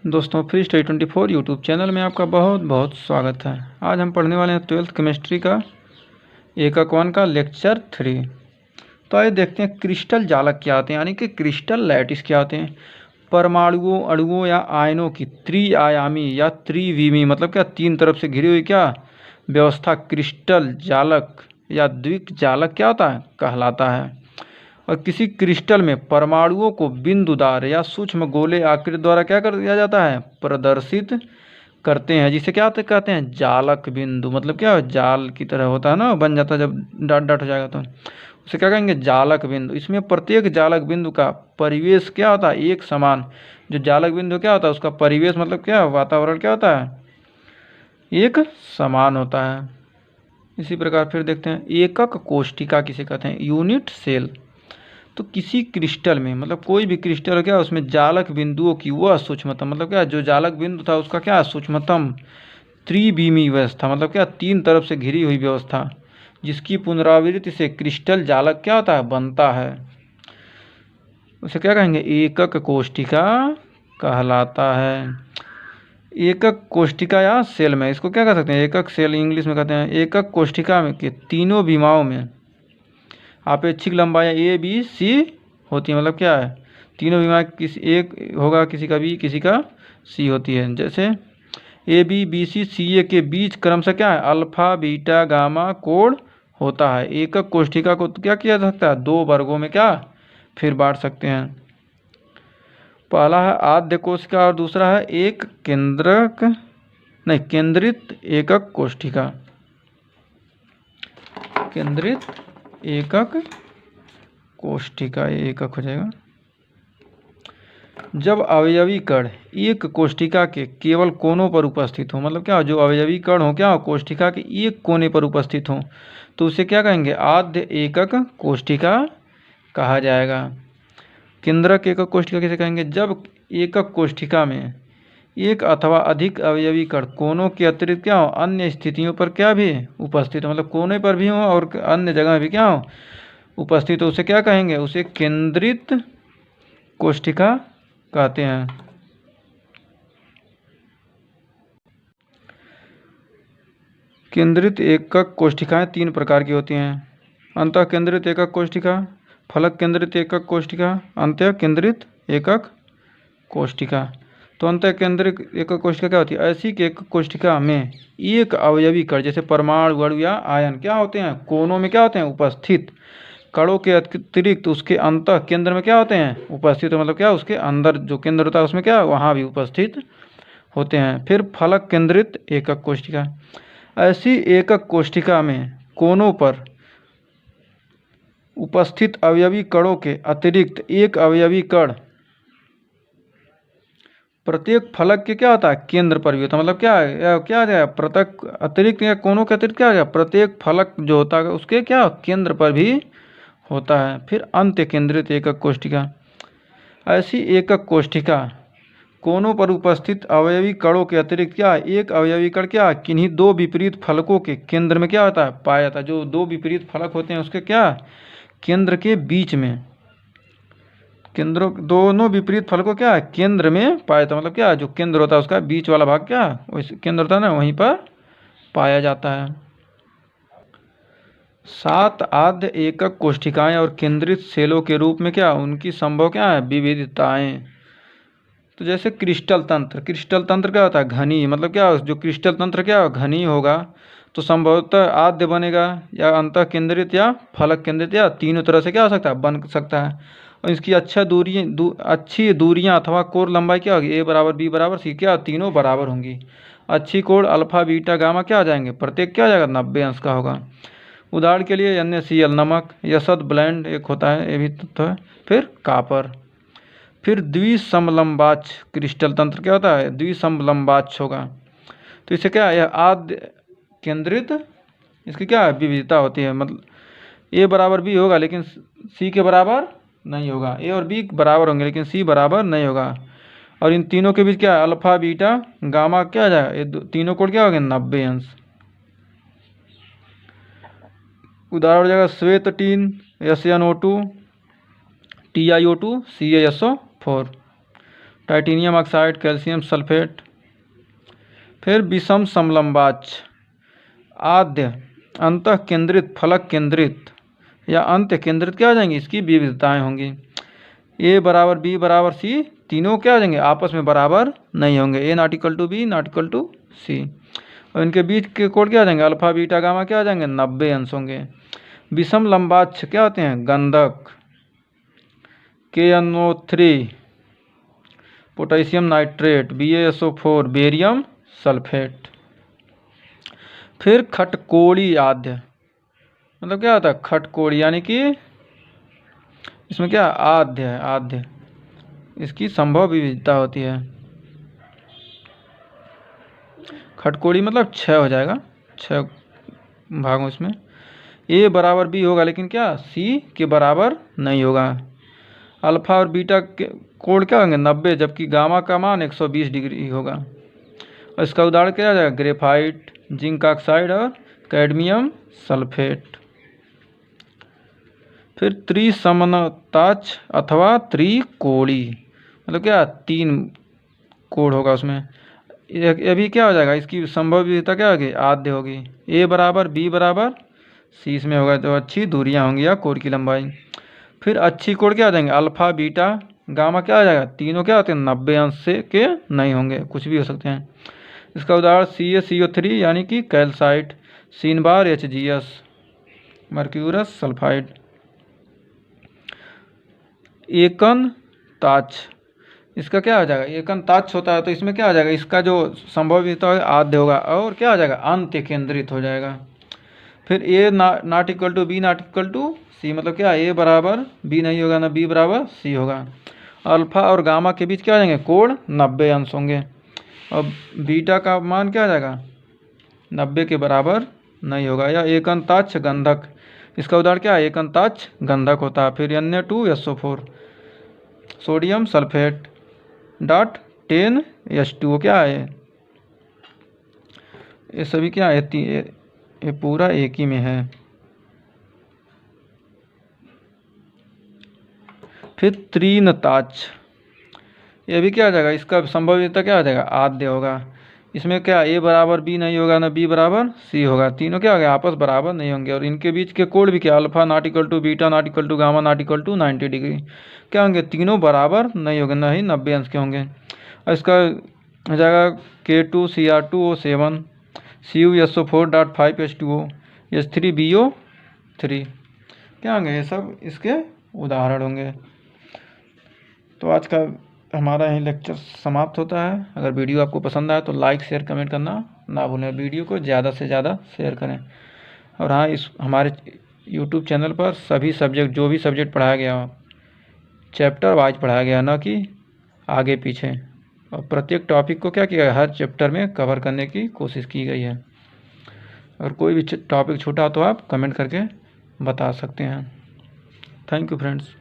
दोस्तों free study 24 YouTube channel में आपका बहुत बहुत स्वागत है। आज हम पढ़ने वाले हैं 12th केमिस्ट्री का एकक 1 का लेक्चर 3। तो आइए देखते हैं क्रिस्टल जालक क्या होते हैं, यानी कि क्रिस्टल लैटिस क्या होते हैं। परमाणुओं, अणुओं या आयनों की त्रिआयामी या त्रिविमी मतलब क्या तीन तरफ से घिरी हुई क्या व्यवस्था क्रिस्टल जालक या द्विक जालक क्या होता है कहलाता है। और किसी क्रिस्टल में परमाणुओं को बिंदुदार या सूक्ष्म गोले आकृति द्वारा क्या कर दिया जाता है प्रदर्शित करते हैं, जिसे क्या कहते हैं जालक बिंदु। मतलब क्या जाल की तरह होता है ना, बन जाता है जब डॉट डॉट हो जाएगा तो उसे क्या कहेंगे जालक बिंदु। इसमें प्रत्येक जालक बिंदु का परिवेश क्या होता है एक समान। जो जालक बिंदु क्या होता है उसका परिवेश मतलब क्या वातावरण क्या होता है एक समान होता है। इसी प्रकार फिर देखते हैं एकक कोष्ठिका किसे कहते हैं यूनिट सेल। तो किसी क्रिस्टल में मतलब कोई भी क्रिस्टल हो क्या उसमें जालक बिंदुओं की वह सूक्ष्मतम मतलब क्या जो जालक बिंदु था उसका क्या सूक्ष्मतम त्रिविमी व्यवस्था मतलब क्या तीन तरफ से घिरी हुई व्यवस्था, जिसकी पुनरावृत्ति से क्रिस्टल जालक क्या होता है बनता है, उसे क्या कहेंगे एकक कोष्ठिका कहलाता है। एकक कोष्ठिका या सेल में इसको क्या कह सकते हैं एकक सेल इंग्लिश में कहते हैं। एकक कोष्ठिका में के तीनों विमाओं में आपेक्षिक लंबाई ए बी सी होती है। मतलब क्या है तीनों विमा किसी एक होगा, किसी का बी किसी का सी होती है। जैसे ए बी सी सी ए के बीच क्रम से क्या है अल्फा बीटा गामा कोड होता है। एकक कोष्ठिका को क्या किया जा सकता है दो वर्गों में क्या फिर बांट सकते हैं। पहला है आद्य कोशिका और दूसरा है एक केंद्रित एकक कोष्ठिका। केंद्रित एकक कोष्ठिका एकक हो जाएगा जब अवयवी कण एक कोष्ठिका के केवल कोनों पर उपस्थित हो। मतलब क्या जो अवयवी कण हो क्या कोष्ठिका के एक कोने पर उपस्थित हो तो उसे क्या कहेंगे आद्य एकक कोष्ठिका कहा जाएगा। केंद्रक एकक कोष्ठिका किसे कहेंगे जब एकक कोष्ठिका में एक अथवा अधिक अवयवी कण कोनों के अतिरिक्त क्या हो अन्य स्थितियों पर क्या भी उपस्थित हो, मतलब कोने पर भी हो और अन्य जगह भी क्या हो उपस्थित हो, उसे क्या कहेंगे उसे केंद्रित कोष्ठिका कहते हैं। केंद्रित एकक कोष्ठिकाएं तीन प्रकार की होती हैं। अंतः केंद्रित एकक कोष्ठिका, फलक केंद्रित एकक कोष्ठिका, अंतः केंद्रित एकक कोष्ठिका। तो अंतः केंद्रित एकक कोष्ठिका क्या होती है ऐसी एकक कोष्ठिका में एक अवयवी कण जैसे परमाणु अणु या आयन क्या होते हैं कोनों में क्या होते हैं उपस्थित, कणों के अतिरिक्त उसके अंतः केंद्र में क्या होते हैं उपस्थित। मतलब क्या उसके अंदर जो केंद्र होता है उसमें क्या वहाँ भी उपस्थित होते हैं। फिर फलक केंद्रित एकक कोष्ठिका, ऐसी एकक कोष्ठिका में कोनों पर उपस्थित अवयवी कणों के अतिरिक्त एक अवयवी कण प्रत्येक फलक के क्या होता है केंद्र पर भी होता है। मतलब क्या है क्या है प्रत्येक अतिरिक्त या कोनों के अतिरिक्त क्या है प्रत्येक फलक जो होता है उसके क्या केंद्र पर भी होता है। फिर अंत्य केंद्रित एकक कोष्ठिका, ऐसी एकक कोष्ठिका कोनों पर उपस्थित अवयवी कणों के अतिरिक्त क्या एक अवयवी कण क्या किन्हीं दो विपरीत फलकों के केंद्र में क्या होता है पाया जाता है। जो दो विपरीत फलक होते हैं उसके क्या केंद्र के बीच में केंद्र दोनों विपरीत फलकों क्या केंद्र में पाया जाता। मतलब क्या जो केंद्र होता है उसका बीच वाला भाग क्या वैसे केंद्र होता है ना वहीं पर पाया जाता है। सात आद्य एकक कोष्ठिकाएं और केंद्रित सेलों के रूप में क्या उनकी संभव क्या है विविधताएं। तो जैसे क्रिस्टल तंत्र क्या होता है घनी, मतलब क्या जो क्रिस्टल तंत्र क्या घनी होगा तो संभवतः आद्य बनेगा या अंतः केंद्रित या फलक केंद्रित या तीनों तरह से क्या हो सकता है बन सकता है। और इसकी अच्छी दूरियां अथवा कोण लंबाई क्या होगी ए बराबर बी बराबर सी क्या तीनों बराबर होंगी। अच्छी कोण अल्फा बीटा गामा क्या आ जाएंगे प्रत्येक क्या आ जाएगा 90 अंश का होगा। उदाहरण के लिए NaCl नमक, यसद ब्लेंड एक होता है ये भी तत्व है। फिर कापर। फिर द्विसमलंबाक्ष क्रिस्टल तंत्र क्या होता है द्विसमलंबाक्ष होगा। तो इसे क्या यह आद्य केंद्रित इसकी क्या विविधता होती है। मतलब ए बराबर बी होगा लेकिन सी के बराबर नहीं होगा, ए और बी बराबर होंगे लेकिन सी बराबर नहीं होगा। और इन तीनों के बीच क्या अल्फा बीटा गामा क्या आ जाएगा ये तीनों कोण क्या हो गए 90 अंश। उदाहरण हो जाएगा श्वेत tin SnO2 TiO2 CaSO4। Titanium oxide, calcium sulphate. फिर विषम समलंबाक्ष, आद्य, अंतः केंद्रित, फलक केंद्रित या अंत्य केंद्रित क्या आ जाएंगी, इसकी विविधताएं होंगी। ए बराबर बी बराबर सी, तीनों क्या आ जाएंगे, आपस में बराबर नहीं होंगे। A not equal to B not equal to C, और इनके बीच के कोण क्या आ जाएंगे, अल्फा बीटा गामा क्या आ जाएंगे, 90 अंश होंगे। विषम लंबाक्ष क्या होते हैं, गंधक, KNO3, potassium nitrate, BaSO4, barium sulphate. फिर खटकोड़ी आद्य, मतलब क्या होता है, खटकोड़ी यानी कि इसमें क्या आद्य है, आद्य, इसकी संभव विविधता होती है। खटकोड़ी मतलब 6 हो जाएगा, 6 भागों इसमें। ए बराबर बी होगा लेकिन क्या सी के बराबर नहीं होगा। अल्फा और बीटा के कोण क्या होंगे, 90, जबकि गामा का मान 120 डिग्री होगा। और इसका उदाहरण क्या आ जाएगा, ग्रेफाइट, जिंक ऑक्साइड और कैडमियम सल्फेट। फिर त्रिसमनताक्ष अथवा त्रिकोणी, मतलब क्या 3 कोण होगा उसमें। ये भी क्या हो जाएगा, इसकी संभव विविधता क्या होगी, आद्य होगी। ए बराबर बी बराबर सी इसमें होगा, तो अच्छी दूरियां होंगी या कोण की लंबाई। फिर अच्छी कोण क्या आ जाएंगे, अल्फा बीटा गामा क्या आ जाएगा, तीनों क्या होते हैं 90 अंश से के नहीं होंगे, कुछ भी हो सकते हैं। इसका उदाहरण CaCO3 यानी कि कैल्साइट, सीन बार HGS, मर्क्यूरस सल्फाइड। एकन ताक्ष, इसका क्या आ जाएगा, एकन ताक्ष होता है तो इसमें क्या आ जाएगा, इसका जो संभव विविधता है आद्य होगा, और क्या आ जाएगा, अंत्य केंद्रित हो जाएगा। फिर A not equal to B not equal to C, मतलब क्या ए बराबर बी नहीं होगा ना बी बराबर सी होगा। अल्फा और गामा के बीच क्या आ जाएंगे, कोण 90 अंश होंगे, और बीटा का मान क्या आ जाएगा, 90 के बराबर नहीं होगा। या एकंताक्ष गंधक, इसका उदाहरण क्या है, एकंताक्ष गंधक होता है। फिर Na2SO4, sodium sulphate dot 10H2O क्या है, ये सभी क्या है, ये पूरा एक ही में है। फिर त्रिनताक्ष, ये भी क्या आ जाएगा, इसका संभव विविधता क्या आ जाएगा, आद्य होगा। इसमें क्या ए बराबर बी नहीं होगा ना बी बराबर सी होगा, तीनों क्या हो गया, आपस बराबर नहीं होंगे। और इनके बीच के कोण भी क्या, alpha not equal to beta not equal to gamma not equal to 90 degree, क्या होंगे, तीनों बराबर नहीं होंगे, ना ही 90 अंश के होंगे। और इसका हो जाएगा K2Cr2O7, CuSO4.5H2O, H3BO3, क्या होंगे, ये सब इसके उदाहरण होंगे। तो आज का हमारा यही लेक्चर समाप्त होता है। अगर वीडियो आपको पसंद आए तो लाइक शेयर कमेंट करना ना भूलें, वीडियो को ज़्यादा से ज़्यादा शेयर करें। और हाँ, इस हमारे YouTube चैनल पर सभी सब्जेक्ट, जो भी सब्जेक्ट पढ़ाया गया चैप्टर वाइज पढ़ाया गया, ना कि आगे पीछे, और प्रत्येक टॉपिक को क्या किया गया, हर चैप्टर में कवर करने की कोशिश की गई है। अगर कोई भी टॉपिक छूटा तो आप कमेंट करके बता सकते हैं। Thank you friends.